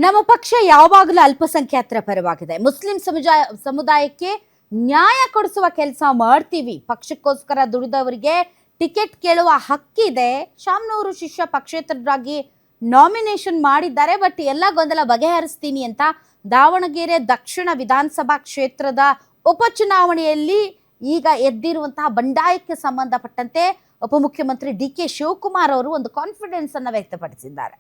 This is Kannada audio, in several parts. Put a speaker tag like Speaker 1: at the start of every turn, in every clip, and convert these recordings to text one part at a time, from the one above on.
Speaker 1: ನಮ್ಮ ಪಕ್ಷ ಯಾವಾಗಲೂ ಅಲ್ಪಸಂಖ್ಯಾತರ ಪರವಾಗಿದೆ. ಮುಸ್ಲಿಂ ಸಮುದಾಯಕ್ಕೆ ನ್ಯಾಯ ಕೊಡಿಸುವ ಕೆಲಸ ಮಾಡ್ತೀವಿ. ಪಕ್ಷಕ್ಕೋಸ್ಕರ ದುಡಿದವರಿಗೆ ಟಿಕೆಟ್ ಕೇಳುವ ಹಕ್ಕಿದೆ. ಶಾಮನೂರು ಶಿಷ್ಯ ಪಕ್ಷೇತರರಾಗಿ ನಾಮಿನೇಷನ್ ಮಾಡಿದ್ದಾರೆ. ಬಟ್ ಎಲ್ಲ ಗೊಂದಲ ಬಗೆಹರಿಸ್ತೀನಿ ಅಂತ ದಾವಣಗೆರೆ ದಕ್ಷಿಣ ವಿಧಾನಸಭಾ ಕ್ಷೇತ್ರದ ಉಪಚುನಾವಣೆಯಲ್ಲಿ ಈಗ ಎದ್ದಿರುವಂತಹ ಬಂಡಾಯಕ್ಕೆ ಸಂಬಂಧಪಟ್ಟಂತೆ ಉಪಮುಖ್ಯಮಂತ್ರಿ ಡಿ.ಕೆ. ಶಿವಕುಮಾರ್ ಅವರು ಒಂದು ಕಾನ್ಫಿಡೆನ್ಸ್ ಅನ್ನು ವ್ಯಕ್ತಪಡಿಸಿದ್ದಾರೆ.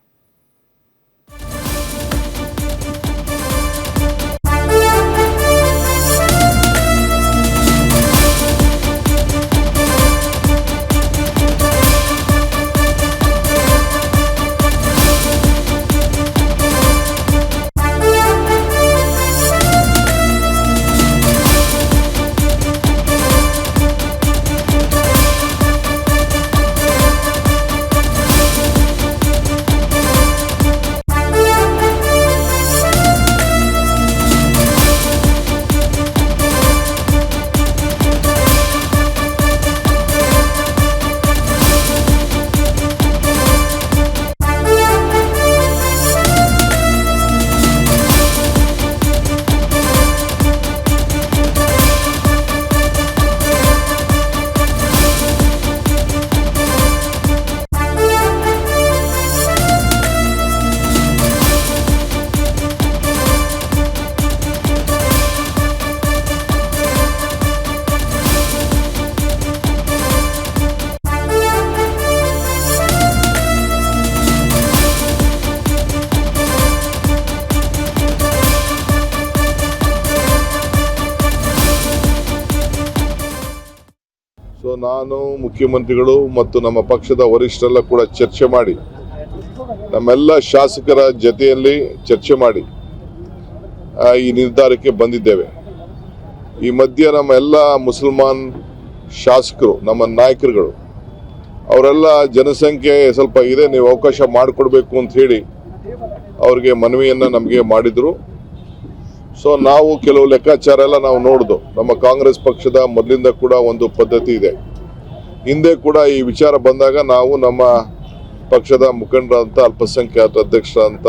Speaker 2: ಸೊ ನಾನು ಮುಖ್ಯಮಂತ್ರಿಗಳು ಮತ್ತು ನಮ್ಮ ಪಕ್ಷದ ವರಿಷ್ಠರೆಲ್ಲ ಕೂಡ ಚರ್ಚೆ ಮಾಡಿ ನಮ್ಮೆಲ್ಲ ಶಾಸಕರ ಜೊತೆಯಲ್ಲಿ ಚರ್ಚೆ ಮಾಡಿ ಈ ನಿರ್ಧಾರಕ್ಕೆ ಬಂದಿದ್ದೇವೆ. ಈ ಮಧ್ಯೆ ನಮ್ಮ ಎಲ್ಲ ಮುಸಲ್ಮಾನ್ ಶಾಸಕರು, ನಮ್ಮ ನಾಯಕರುಗಳು ಅವರೆಲ್ಲ ಜನಸಂಖ್ಯೆ ಸ್ವಲ್ಪ ಇದೆ, ನೀವು ಅವಕಾಶ ಮಾಡಿಕೊಡ್ಬೇಕು ಅಂತ ಹೇಳಿ ಅವ್ರಿಗೆ ಮನವಿಯನ್ನು ನಮಗೆ ಮಾಡಿದರು. ಸೊ ನಾವು ಕೆಲವು ಲೆಕ್ಕಾಚಾರ ಎಲ್ಲ ನಾವು ನೋಡಿದು. ನಮ್ಮ ಕಾಂಗ್ರೆಸ್ ಪಕ್ಷದ ಮೊದಲಿಂದ ಕೂಡ ಒಂದು ಪದ್ಧತಿ ಇದೆ. ಹಿಂದೆ ಕೂಡ ಈ ವಿಚಾರ ಬಂದಾಗ ನಾವು ನಮ್ಮ ಪಕ್ಷದ ಮುಖಂಡರಂತ ಅಲ್ಪಸಂಖ್ಯಾತ ಅಧ್ಯಕ್ಷರಂತ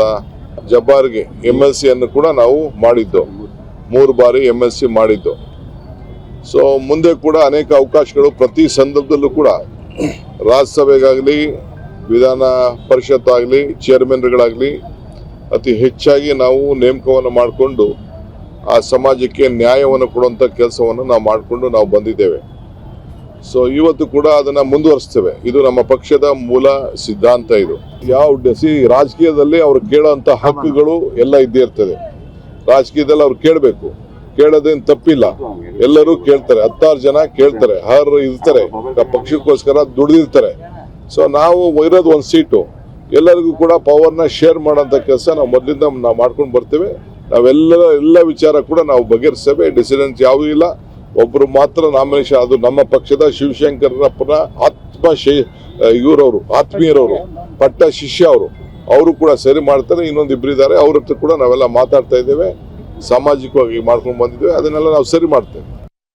Speaker 2: ಜಬ್ಬಾರ್ಗೆ MLC ಅನ್ನು ಕೂಡ ನಾವು ಮಾಡಿದ್ದು, 3 ಬಾರಿ MLC ಮಾಡಿದ್ದು. ಸೊ ಮುಂದೆ ಕೂಡ ಅನೇಕ ಅವಕಾಶಗಳು ಪ್ರತಿ ಸಂದರ್ಭದಲ್ಲೂ ಕೂಡ ರಾಜ್ಯಸಭೆಗಾಗಲಿ ವಿಧಾನ ಪರಿಷತ್ ಆಗಲಿ ಚೇರ್ಮನ್ಗಳಾಗಲಿ ಅತಿ ಹೆಚ್ಚಾಗಿ ನಾವು ನೇಮಕವನ್ನು ಮಾಡಿಕೊಂಡು ಆ ಸಮಾಜಕ್ಕೆ ನ್ಯಾಯವನ್ನು ಕೊಡುವಂಥ ಕೆಲಸವನ್ನು ನಾವು ಮಾಡಿಕೊಂಡು ನಾವು ಬಂದಿದ್ದೇವೆ. ಸೊ ಇವತ್ತು ಕೂಡ ಅದನ್ನು ಮುಂದುವರಿಸ್ತೇವೆ. ಇದು ನಮ್ಮ ಪಕ್ಷದ ಮೂಲ ಸಿದ್ಧಾಂತ. ಇದು ರಾಜಕೀಯದಲ್ಲಿ ಅವ್ರು ಕೇಳೋಂಥ ಹಕ್ಕುಗಳು ಎಲ್ಲ ಇದ್ದೇ ಇರ್ತದೆ. ರಾಜಕೀಯದಲ್ಲಿ ಅವ್ರು ಕೇಳಬೇಕು, ಕೇಳೋದೇನು ತಪ್ಪಿಲ್ಲ. ಎಲ್ಲರೂ ಕೇಳ್ತಾರೆ, 16 ಜನ ಕೇಳ್ತಾರೆ, ಇರ್ತಾರೆ, ಪಕ್ಷಕ್ಕೋಸ್ಕರ ದುಡಿದಿರ್ತಾರೆ. ಸೊ ನಾವು ಇರೋದು ಒಂದು ಸೀಟು, ಎಲ್ಲರಿಗೂ ಕೂಡ ಪವರ್ನ ಶೇರ್ ಮಾಡೋಂಥ ಕೆಲಸ ನಾವು ಮೊದಲಿಂದ ನಾವು ಮಾಡ್ಕೊಂಡು ಬರ್ತೇವೆ. ಎಲ್ಲ ವಿಚಾರ ಕೂಡ ನಾವು ಬಗೆಹರಿಸ್ತೇವೆ. ಡಿಸಿಡೆನ್ಸ್ ಯಾವುದೂ ಇಲ್ಲ. ಒಬ್ಬರು ಮಾತ್ರ ನಾಮಿನೇಷನ್, ಅದು ನಮ್ಮ ಪಕ್ಷದ ಶಿವಶಂಕರಪ್ಪನ ಆತ್ಮೀಯರವರು ಪಟ್ಟ ಶಿಷ್ಯ ಅವರು ಕೂಡ ಸರಿ ಮಾಡ್ತಾರೆ. ಇನ್ನೊಂದು ಇಬ್ಬರಿದ್ದಾರೆ, ಅವ್ರ ಹತ್ರ ಕೂಡ ನಾವೆಲ್ಲ ಮಾತಾಡ್ತಾ ಇದ್ದೇವೆ. ಸಾಮಾಜಿಕವಾಗಿ ಮಾಡ್ಕೊಂಡು ಬಂದಿದ್ದೇವೆ. ಅದನ್ನೆಲ್ಲ ನಾವು ಸರಿ ಮಾಡ್ತೇವೆ.